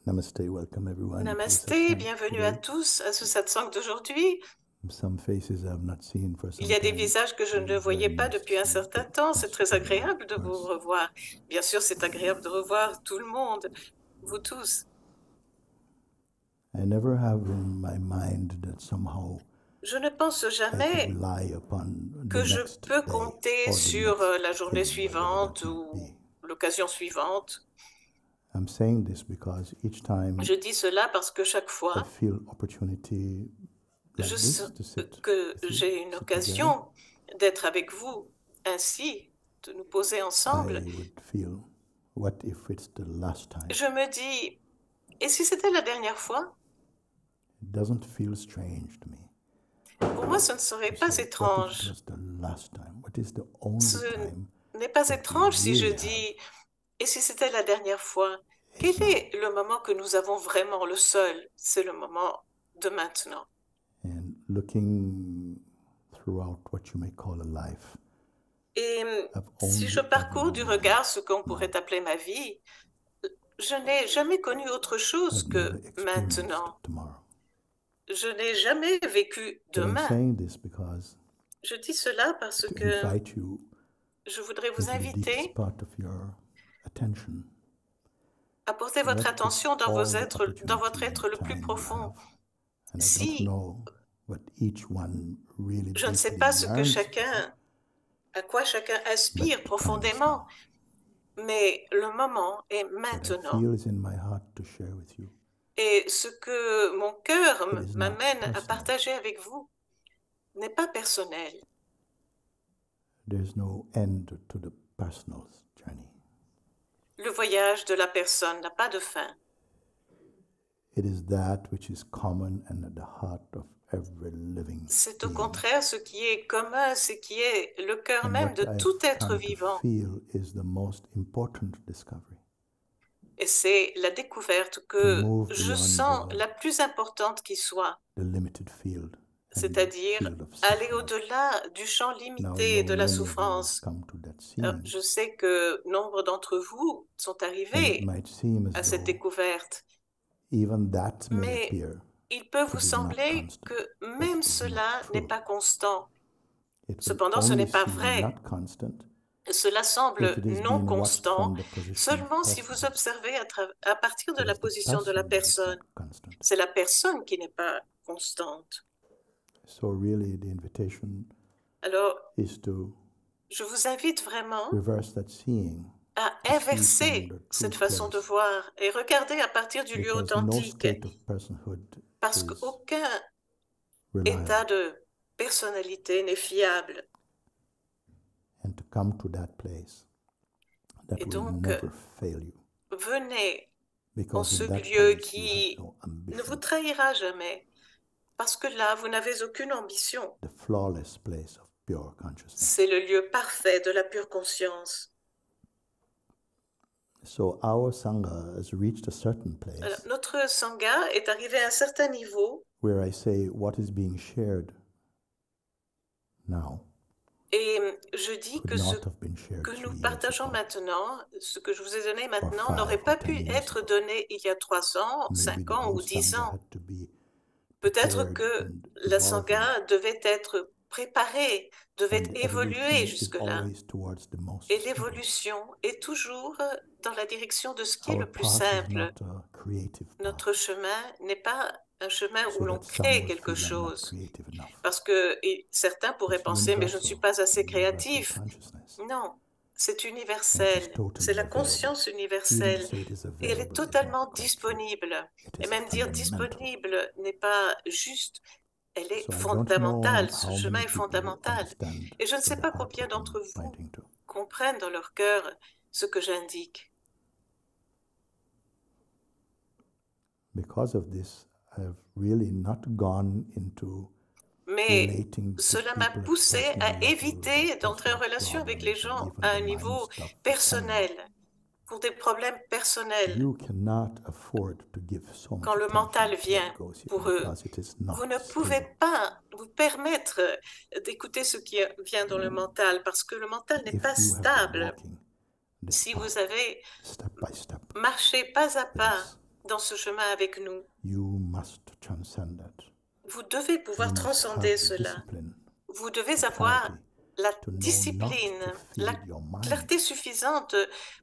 Namaste, welcome everyone to the Namasté, satsang bienvenue à today. tous à ce satsang d'aujourd'hui. Some faces I have not seen for Il some y a des time. visages que je ne Very voyais pas nice depuis un to certain get temps. C'est touched très by you all, agréable de of vous course. revoir. Bien sûr, c'est agréable de revoir tout le monde, vous tous. I never have in my mind that somehow Je ne pense I could jamais rely upon que the je next peux day compter or the sur la next journée thing, whatever that suivante might ou be. l'occasion suivante. I'm saying this because each time Je dis cela parce que chaque I fois feel opportunity like this to sit que with you, j'ai une sit together, occasion d'être avec vous ainsi, de nous poser ensemble, I would feel, what if it's the last time? je me dis, et si c'était la dernière fois? It doesn't feel strange to me. Pour moi, ce ne serait You pas say, what if it étrange. was the last time? What is the only Ce time n'est pas that we étrange si je really have? dis, et si c'était la dernière fois? Quel It's now. est le moment que nous avons vraiment le seul? C'est le moment de maintenant. And looking throughout what you may call a life, Et I've si only je ever parcours du known regard ce qu'on now. pourrait appeler ma vie, je n'ai jamais connu autre chose I've never que experienced maintenant. tomorrow. Je n'ai jamais vécu But I'm demain. saying this because Je dis cela parce to que invite you je voudrais vous into the deepest inviter part of your attention. à porter votre What if attention dans all the dans votre opportunity être and le plus time you profond. have, and I don't Si know what each one really je ne sais deeply pas ce que yearns for, à quoi chacun but aspire the time is profondément, now. mais le moment est What I maintenant. feel is in my heart to share with you. Et ce que mon cœur It is not m'amène à personal. partager avec vous n'est pas personnel. There's no end to the personal journey. Le voyage de la personne n'a pas de fin. It is that which is common and at the heart of every living C'est au being. contraire ce qui est commun, ce qui est le cœur And même what de I've tout être come to vivant. feel is the most important discovery. Et c'est la découverte To que move je beyond sens la plus importante qui soit, the limited field and c'est-à-dire field of aller suffering. au-delà du champ Now I limité know de la many of you have souffrance. come to that seeing, Je sais que nombre d'entre vous sont and it arrivés might seem à as cette though découverte, even that may mais appear il peut to vous be not sembler constant, que but même it is cela not n'est true. pas constant. It will Cependant, ce only n'est pas seem vrai. not constant Cela if semble it is non being watched constant from the position seulement of si vous personhood. observez à partir de It la is the position de la person that is personne. not constant. C'est la personne qui n'est pas constante. So really the invitation Alors, is to je vous invite vraiment reverse that seeing, à to see from inverser the cette true façon de place, voir et regarder à partir du lieu because no authentique, state of personhood parce is qu'aucun état reliable. de personnalité n'est fiable. And to come to that place that Et will donc, never fail you, venez en because ce in that lieu place you have qui no ne vous ambition, trahira jamais, parce que là, vous n'avez aucune ambition. the flawless place of pure consciousness. C'est le lieu parfait de la pure conscience. So our Sangha has reached a certain Alors, place notre Sangha est arrivé à un certain niveau where I say what is being shared now et je dis could que ce not have been shared que 3 nous years partageons ago, maintenant, ce que je vous ai donné maintenant, 5 n'aurait or pas 10 pu years être ago. donné il y a 3 ans, Maybe 5 the ans ou whole 10 Sangha ans. had to be Peut-être prepared que and la evolving, Sangha devait être préparée, devait and the évoluer evolution is jusque-là. always towards the most Et simple. l'évolution est toujours dans la direction de ce qui est Our le plus path is simple. not a creative path, Notre chemin n'est pas un chemin où so l'on that some crée will quelque feel I'm not chose. creative enough. Parce que certains pourraient It's penser, mais je ne suis universal, pas assez universal créatif. consciousness, Non, c'est and it is universel. totally C'est la available. conscience Even to universelle. say it is Et elle est available is not totalement quite true. disponible. It Et is même dire fundamental. disponible n'est pas juste. Elle est So I don't know fondamentale. Ce how chemin many est people fondamental. understand Et je ne in sais their pas heart combien what I'm d'entre vous pointing to. comprennent dans leur cœur ce que j'indique. Because of this, I've really not gone into Mais relating to cela m'a people at poussé personal à level éviter about d'entrer en personal relation avec les problems and gens even à the un mind niveau stuff for some. personnel, pour des problèmes personnels. You cannot afford to give so much Quand le mental attention to vient what goes here pour eux, because it is not vous ne stable. pouvez pas vous permettre d'écouter ce qui vient dans le mental parce que le mental n'est If pas you have been stable. walking this Si path vous avez step by step, marché pas à pas, yes, dans ce chemin avec nous. You must transcend that. Vous devez pouvoir You must transcender have the cela. discipline, Vous devez the avoir clarity la to know not discipline, to la feed your mind clarté suffisante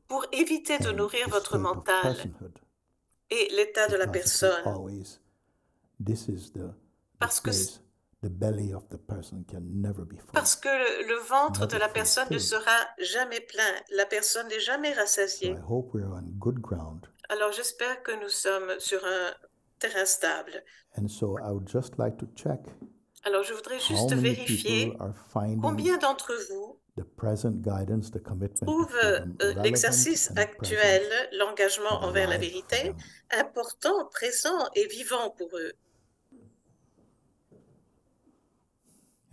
pour éviter de and nourrir the votre state of mental personhood. et l'état de la Because it will personne. always, this is the Parce que, place, the belly of the person can never be full. parce que le ventre de Never la personne ne fulfilled. sera jamais plein. La personne n'est jamais So rassasiée. I hope we're on good ground. Alors j'espère que nous sommes sur un terrain stable. And so I would just like to check Alors je voudrais how juste many vérifier people are finding combien d'entre vous the present guidance, the commitment to trouvent freedom relevant l'exercice and actuel, present l'engagement and envers la alive for vérité, them. important, présent et vivant pour eux.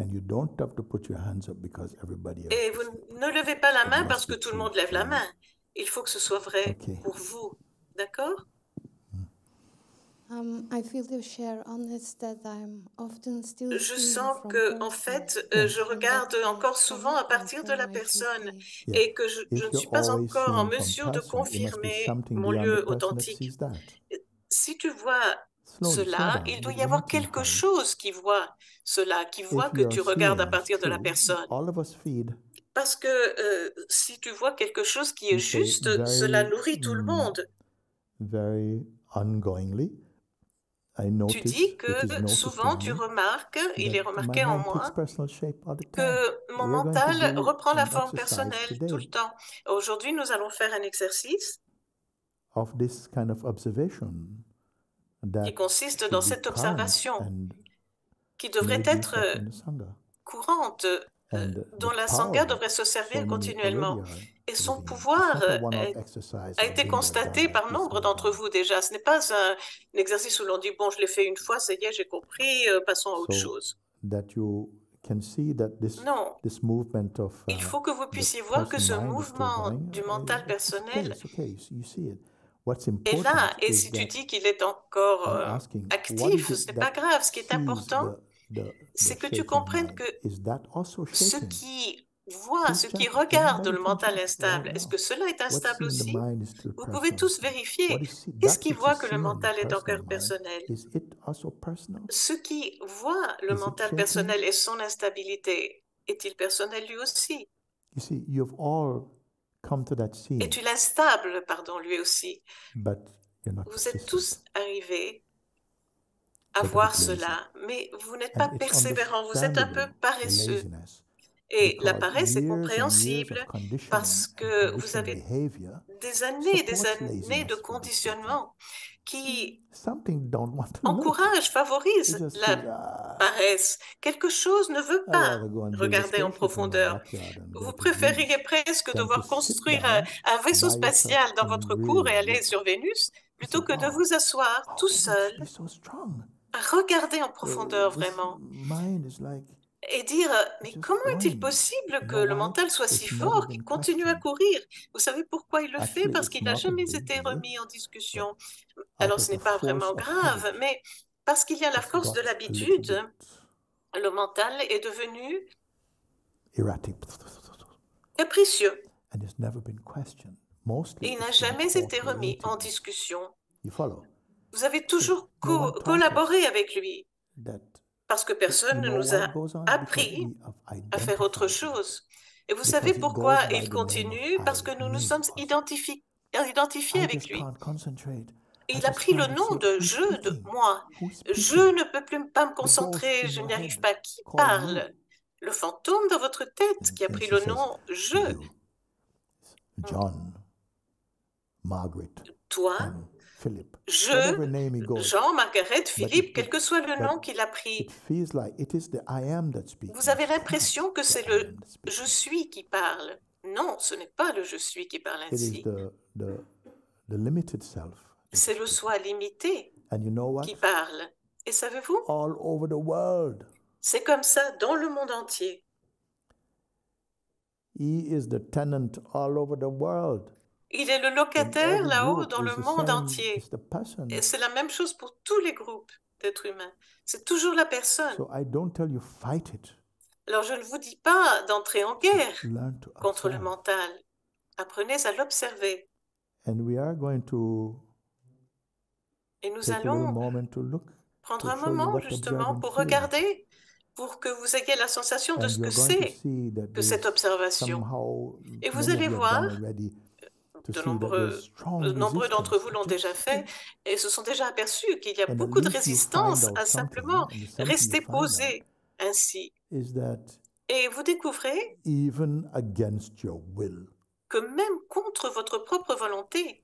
And you don't have to put your hands up because everybody else Et is vous ne levez pas la It main must parce be que tout le true monde lève la for you. main. Il faut que ce soit vrai Okay. pour vous. D'accord? I feel to share honest that I'm often still Je seeing sens from que, en person. fait, Yes. je regarde encore souvent à partir de la personne et que je ne suis pas encore en mesure de confirmer mon lieu authentique. Si tu vois cela, il doit y avoir quelque chose qui voit cela, qui voit que tu regardes à partir de la personne. All of us feed. Parce que si tu vois quelque chose qui est You say juste, very, cela nourrit tout le monde. Very ongoingly. I Tu notice dis it is que noticed souvent in tu me remarques, il est that my remarqué en mind takes moi, personal shape all the time. que mon We're going to mental do reprend la an forme exercise personnelle tout today le temps. Aujourd'hui, nous allons faire un exercice of this kind of observation that qui consiste should dans be cette current observation and qui devrait made use être of in the Sangha. courante, And dont the la power Sangha of it, devrait se servir so many continuellement. already are Et son living in. It's pouvoir not a one-off exercise a of été been there, done constaté that, par this nombre and d'entre that. vous déjà. Ce n'est pas un exercice où l'on dit, bon, je l'ai fait une fois, ça y est, j'ai compris, passons à autre So chose. that you can see that Non, this movement of il faut que vous the puissiez voir que ce person mind is still mouvement going. du mental It's okay, personnel it's okay. You see it. What's est important là. Et is si tu that dis qu'il est encore I'm asking, what actif, is ce it n'est pas that grave. Ce qui est sees important, the c'est que tu shaking comprennes mind? que Is that also ce shaking? qui voit, Please ce qui check. regarde Everybody le can mental check instable, right est-ce now. que cela est What's instable seen in the aussi? mind is still Vous pouvez personal. tous What vérifier. is Qu'est-ce that qui which voit is que le seen in the mental est personal encore mind? personnel? Is it also personal? Ce qui voit le Is it mental shaking? personnel et son instabilité, est-il personnel lui aussi? You see, you've all come to that scene, Est-il instable, pardon, lui aussi? but you're not Vous êtes persistent. tous arrivés à You're a voir bit lazy. cela, mais vous n'êtes And pas it's persévérant, vous êtes un peu understandable, the paresseux. laziness, Et la because paresse est years and years compréhensible of conditioning parce and que vous conditioned avez behavior des années de supports laziness de for these people. conditionnement qui Something don't want to look. encouragent, They favorisent just la feel, ah, paresse. Quelque chose ne veut I'd pas rather go and build a regarder en spaceship in my profondeur. backyard and Vous go to préfériez Venus presque than to devoir sit construire down un vaisseau by yourself spatial dans and votre cour et really aller look. sur Vénus You plutôt say, que de wow, vous asseoir how tout can it seul, be so strong? regarder en profondeur This vraiment mind is like et dire, mais just comment est-il going. possible You que know le why? mental soit si It's never fort been qu'il continue à questioned. courir? Vous savez pourquoi il le fait? Actually, Parce it's qu'il n'a not a jamais big été deal, remis en but discussion. out Alors of ce n'est the pas force vraiment of grave, habit, mais parce qu'il y a la it's force de got a little l'habitude, bit le mental est devenu erratic, capricieux. and it's never been questioned. Et Mostly, il n'a it's been jamais été remis en cooperating. discussion. You follow? Vous avez toujours No one taught collaboré us avec lui, that. parce que personne You ne know nous why a it goes on? Because appris we have à faire autre identified with it. chose. Et vous Because savez it pourquoi goes by il the name of continue? Parce que nous nous me, sommes us. identifiés I avec just lui. can't concentrate. Et I il a just pris le can't nom say, de who's je, de speaking? moi. Who's Je speaking? ne peux plus pas me The ghost concentrer, in je your n'y arrive head pas. Qui called parle? you. Le fantôme dans votre tête qui a And pris she le says, nom je. you, John, Margaret, Toi, and Philip, je, whatever name he goes. Jean, Margaret, Philippe, it- quel que soit le but nom qu'il a pris, It feels like it is the I am that speaks. vous avez It's not l'impression que the c'est I le am that speaks. je suis qui parle. Non, ce n'est pas le je suis qui parle It is ainsi. the limited self. that C'est le speaks. soi limité And you know what? qui parle. Et savez-vous, All over the world, c'est comme ça dans le monde entier. he is the tenant all over the world. Il est le In locataire every là-haut group, dans it's le the monde same. entier. It's the person. Et c'est la même chose pour tous les groupes d'êtres humains. C'est toujours la personne. So I don't tell you fight it. Alors je ne vous dis pas d'entrer en guerre Learn to contre le observe. mental. Apprenez à l'observer. And we are going to Et nous allons prendre un moment justement pour regarder, pour que vous ayez la sensation de ce que c'est que cette observation. Et vous allez voir, de nombreux d'entre vous l'ont déjà fait, et se sont déjà aperçus qu'il y a beaucoup de résistance à simplement rester posé ainsi. Et vous découvrez que même contre votre propre volonté,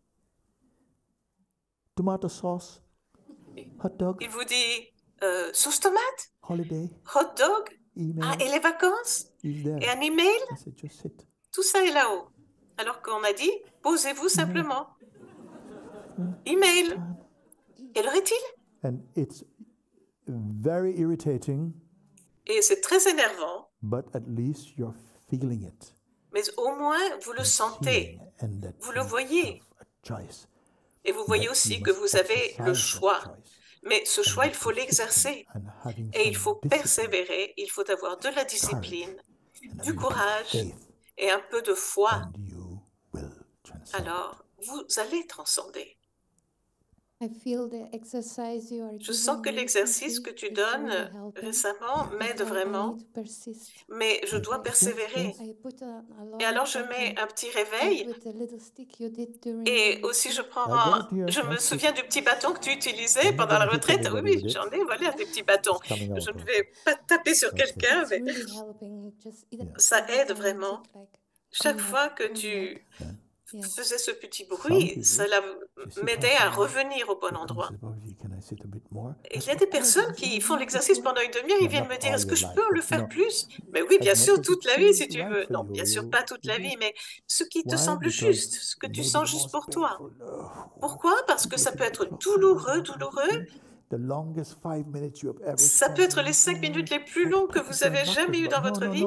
tomato sauce, hot dog, il vous dit sauce tomate, holiday, hot dog, email, et les vacances, et un email, I said, just sit. tout ça est là-haut. Alors qu'on a dit, posez-vous simplement. Email. Quelle heure est-il? And it's very irritating, Et c'est très énervant, but at least you're feeling it. mais au moins vous le sentez, And that vous le you voyez. have a choice. Et vous voyez aussi que vous avez le choix. Mais ce choix, il faut l'exercer. Et il faut persévérer, il faut avoir de la discipline, du courage et un peu de foi. Alors, vous allez transcender. Je sens que l'exercice que tu donnes récemment m'aide vraiment, mais je dois persévérer. Et alors je mets un petit réveil et aussi je me souviens du petit bâton que tu utilisais pendant la retraite. Oui, j'en ai, voilà, des petits bâtons. Je ne vais pas taper sur quelqu'un, mais ça aide vraiment. Chaque fois que tu faisais ce petit bruit, cela m'aidait à revenir au bon endroit. Et il y a des personnes qui font l'exercice pendant une demi-heure, ils viennent me dire, est-ce que je peux le faire plus? Mais oui, bien sûr, toute la vie si tu veux. Non, bien sûr, pas toute la vie, mais ce qui te semble juste, ce que tu sens juste pour toi. Pourquoi? Parce que ça peut être douloureux. Ça peut être les 5 minutes les plus longues que vous avez jamais eues dans votre vie.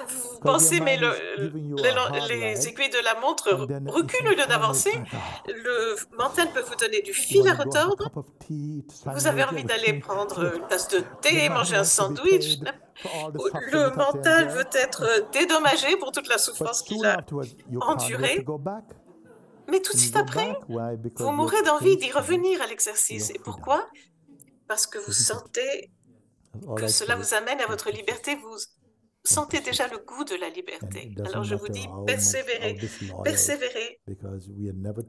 Vous pensez, mais les aiguilles de la montre reculent au lieu d'avancer. Le mental peut vous donner du fil à retordre. Vous avez envie d'aller prendre une tasse de thé, manger un sandwich. Le mental veut être dédommagé pour toute la souffrance qu'il a endurée. Mais tout de suite après, vous mourrez d'envie d'y revenir à l'exercice. Et pourquoi? Parce que vous sentez que cela vous amène à votre liberté, vous sentez déjà le goût de la liberté. Alors je vous dis, persévérez, persévérez.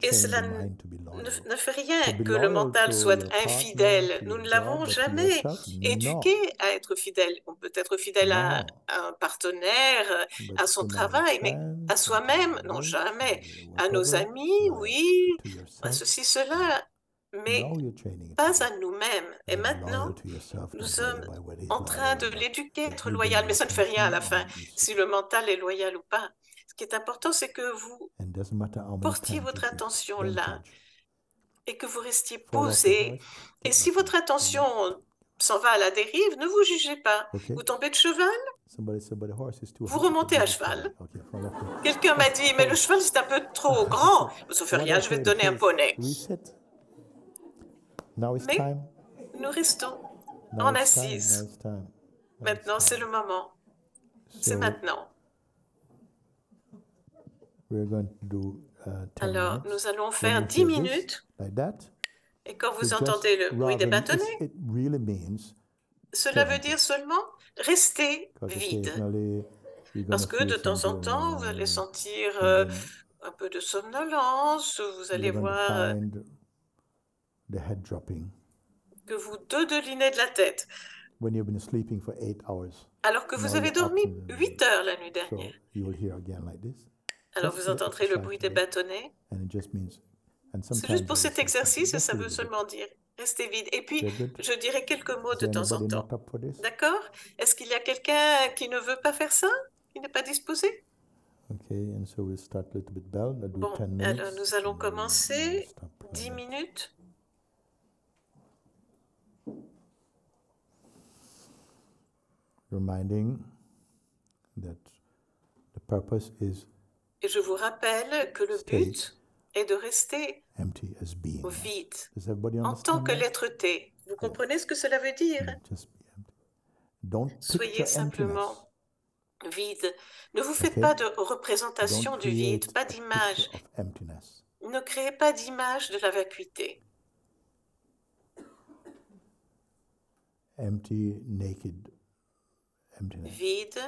Et cela ne fait rien que le mental soit infidèle. Nous ne l'avons jamais éduqué à être fidèle. On peut être fidèle à un partenaire, à son travail, mais à soi-même, non jamais. À nos amis, oui, à ceci, cela, mais pas à nous-mêmes. Et maintenant, nous sommes en train de l'éduquer, être loyal, mais ça ne fait rien à la fin, si le mental est loyal ou pas. Ce qui est important, c'est que vous portiez votre attention là et que vous restiez posé. Et si votre attention s'en va à la dérive, ne vous jugez pas. Vous tombez de cheval, vous remontez à cheval. Quelqu'un m'a dit, mais le cheval c'est un peu trop grand. Ça ne fait rien, je vais te donner un poney. Mais nous restons en assise. Maintenant, c'est le moment. C'est maintenant. Alors, nous allons faire 10 minutes. Et quand vous entendez le bruit des bâtonnets, cela veut dire seulement rester vide. Parce que de temps en temps, vous allez sentir un peu de somnolence, vous allez voir que vous dodelinez de la tête. Alors que vous avez dormi 8 heures la nuit dernière. Alors vous entendrez le bruit des bâtonnets. C'est juste pour cet exercice et ça veut seulement dire restez vide. Et puis, je dirai quelques mots de temps en temps. D'accord? Est-ce qu'il y a quelqu'un qui ne veut pas faire ça? Qui n'est pas disposé? Bon, alors nous allons commencer. 10 minutes. Et je vous rappelle que le but est de rester vide en tant que l'être-té. Vous comprenez ce que cela veut dire? Soyez simplement vide. Ne vous faites pas de représentation du vide, pas d'image. Ne créez pas d'image de la vacuité. Empty, naked, emptiness. Vide,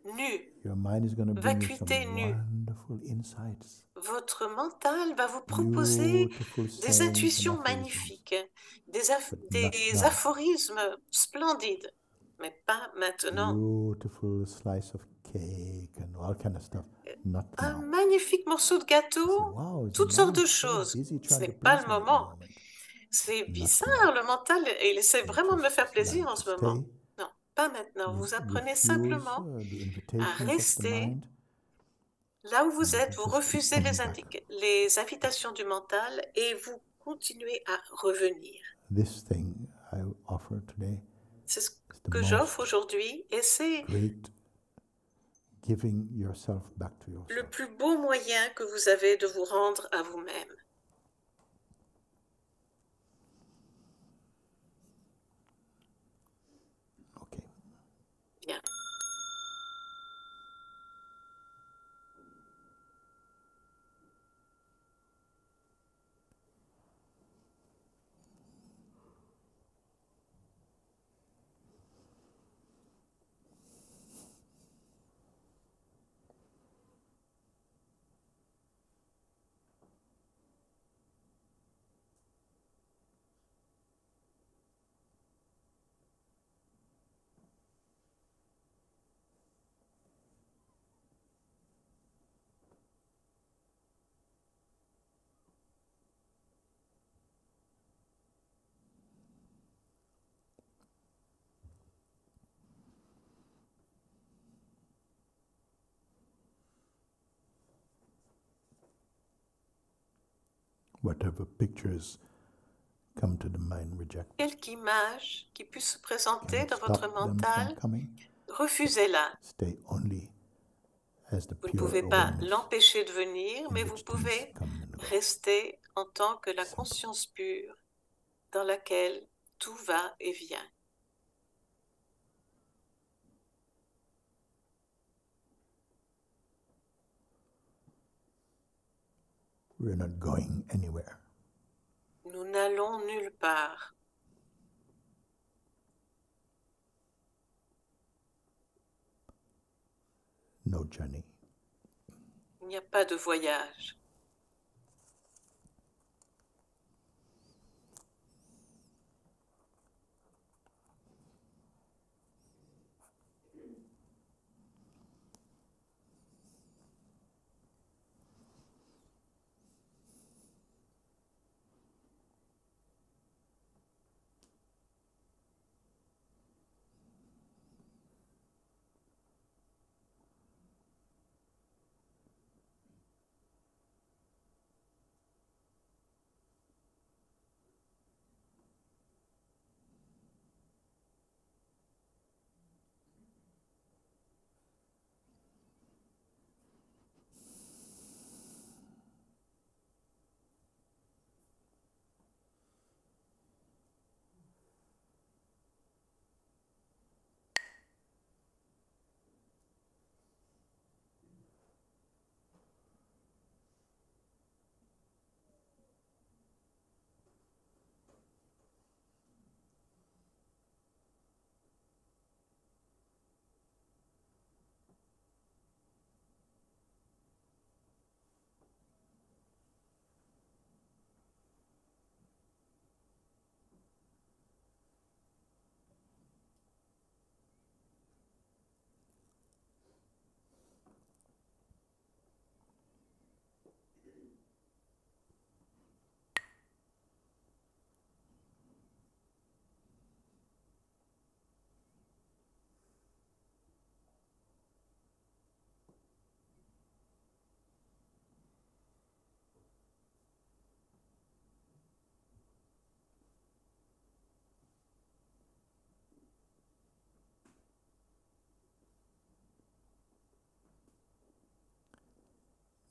nu, Your mind is going to bring you some vacuité nue. wonderful insights. Votre mental va vous proposer des intuitions magnifiques, des aphorismes splendides, mais pas maintenant. Beautiful slice of cake and all kind of stuff. Not Un now. magnifique morceau de gâteau, Wow, toutes sortes de choses. Ce n'est pas le moment. C'est bizarre, le mental, il essaie vraiment de me faire plaisir en ce moment. Non, pas maintenant. Vous apprenez simplement à rester là où vous êtes. Vous refusez les invitations du mental et vous continuez à revenir. This thing I offer today C'est ce que j'offre aujourd'hui et c'est great giving yourself back to yourself. le plus beau moyen que vous avez de vous rendre à vous-même. Okay. Bien. Whatever pictures come to the mind, reject. Quelque image qui puisse se présenter dans Stop votre them mental, from coming. refusez-la. Stay only as the Vous ne pure pouvez pas awareness l'empêcher de venir, in mais vous which things pouvez come and go. rester en tant que la Simple. conscience pure dans laquelle tout va et vient. We're not going anywhere. Nous n'allons nulle part. No journey. Il n'y a pas de voyage.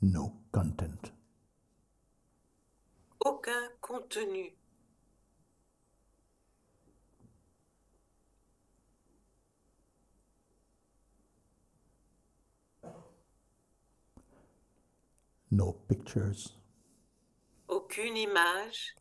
No content. Aucun contenu. No pictures. Aucune image.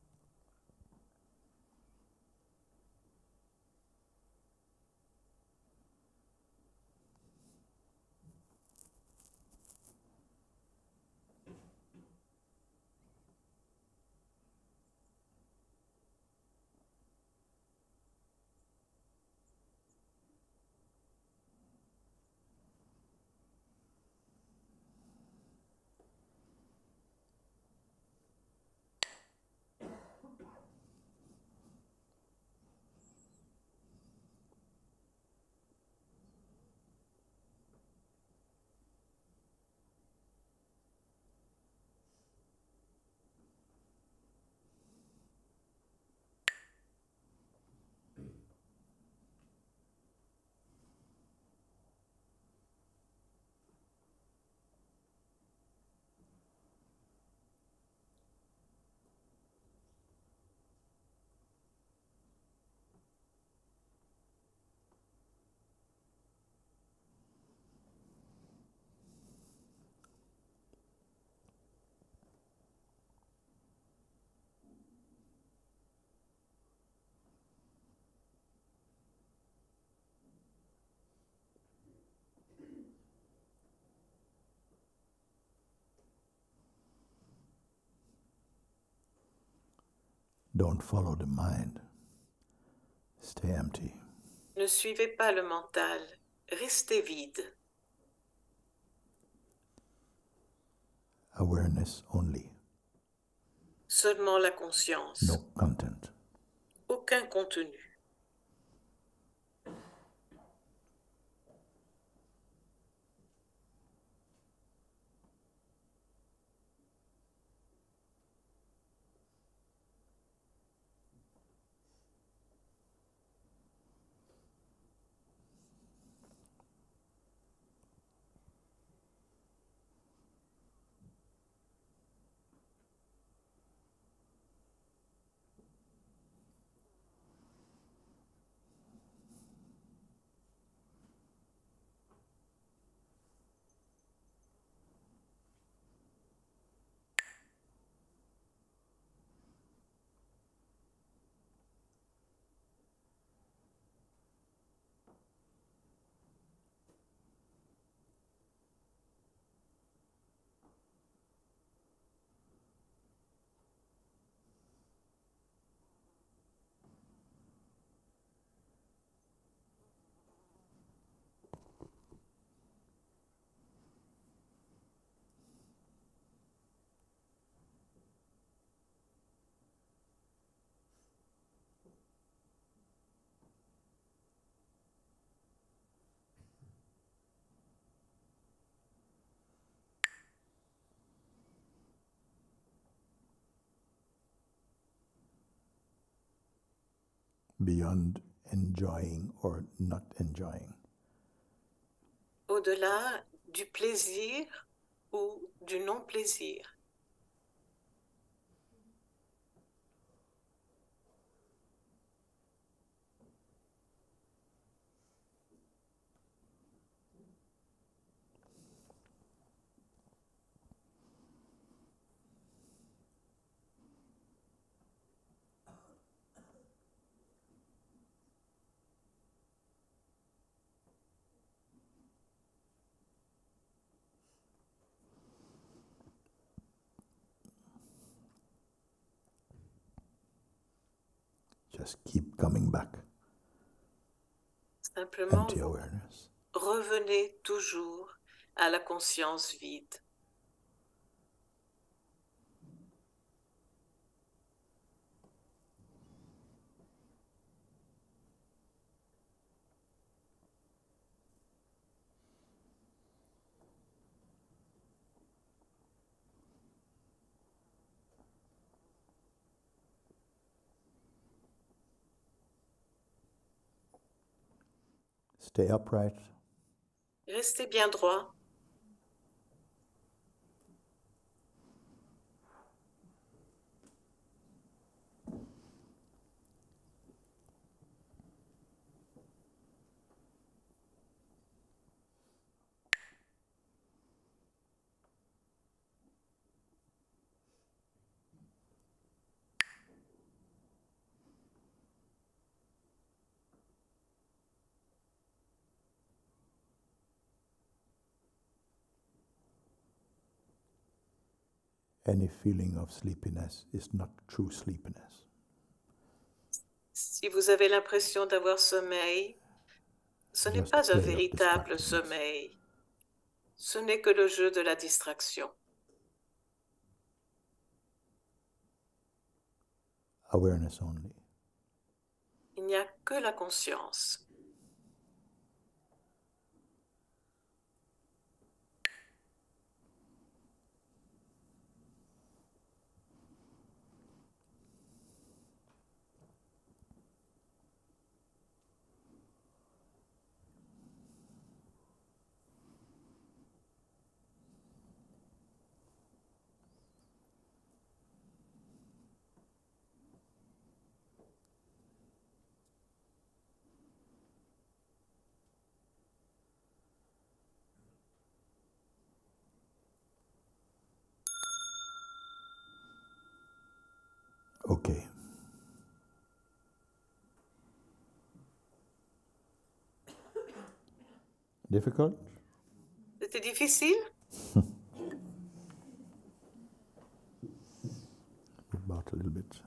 Don't follow the mind. Stay empty. Ne suivez pas le mental. Restez vide. Awareness only. Seulement la conscience. No content. Aucun contenu. Beyond enjoying or not enjoying. Au-delà du plaisir ou du non-plaisir. Just keep coming back. Simplement, Empty awareness. revenez toujours à la conscience vide. Stay upright. Restez bien droit. any feeling of sleepiness is not true sleepiness. Si vous avez l'impression d'avoir sommeil, ce n'est pas un véritable sommeil. Ce n'est que le jeu de la distraction. Awareness only. Il n'y a que la conscience. Okay. Difficult? C'était difficile? About a little bit.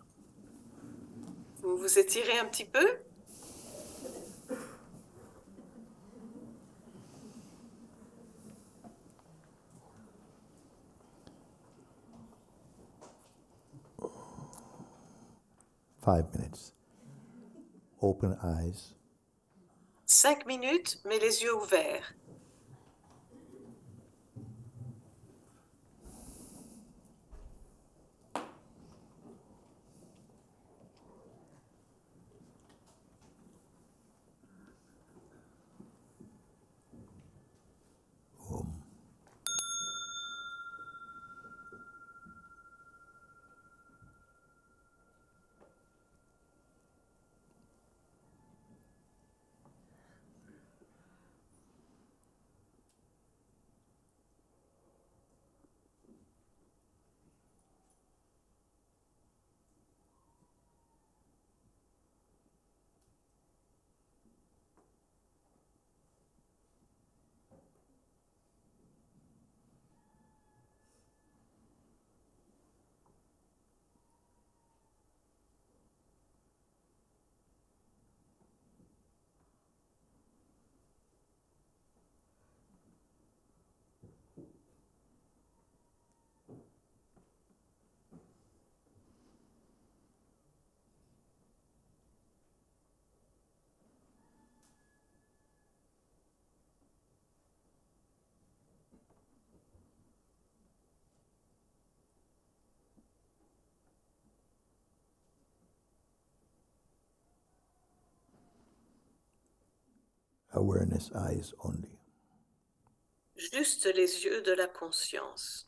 Vous vous étirez un petit peu? Five minutes. Open eyes. 5 minutes, mais les yeux ouverts. Awareness eyes only. Juste les yeux de la conscience.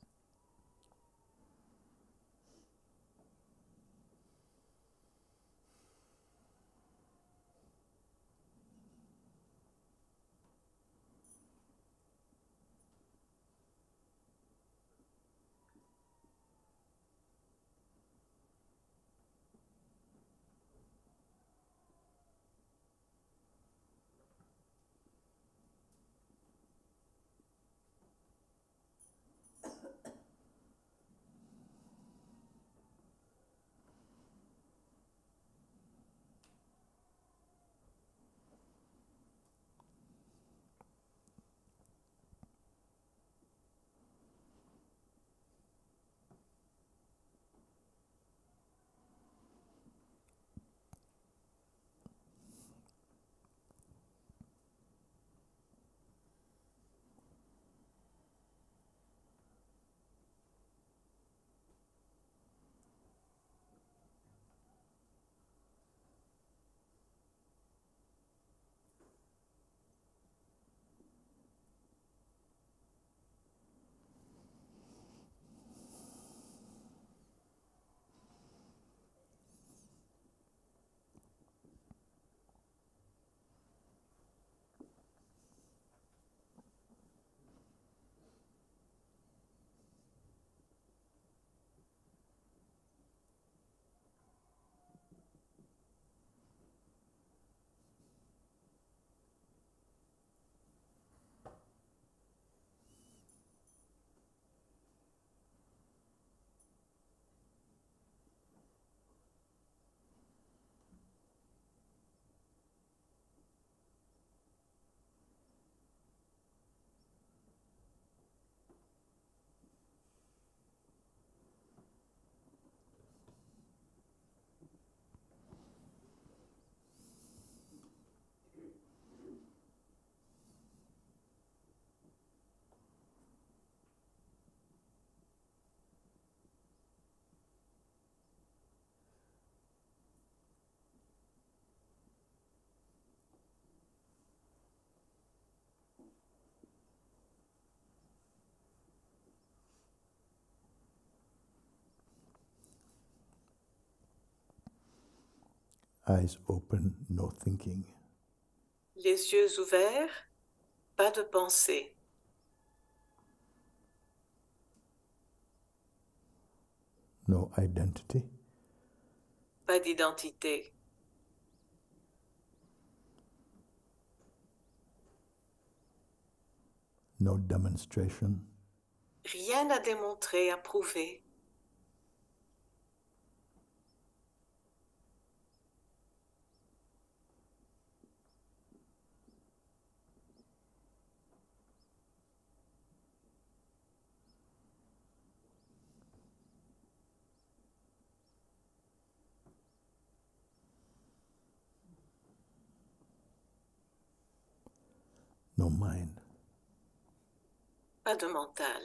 Eyes open, no thinking. Les yeux ouverts, pas de pensée. No identity. Pas d'identité. No demonstration. Rien à démontrer, à prouver. No mind. Pas de mental.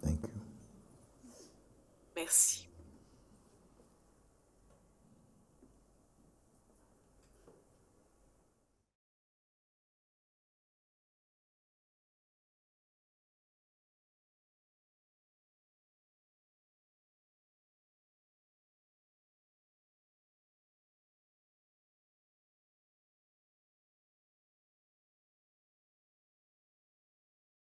Thank you. Merci.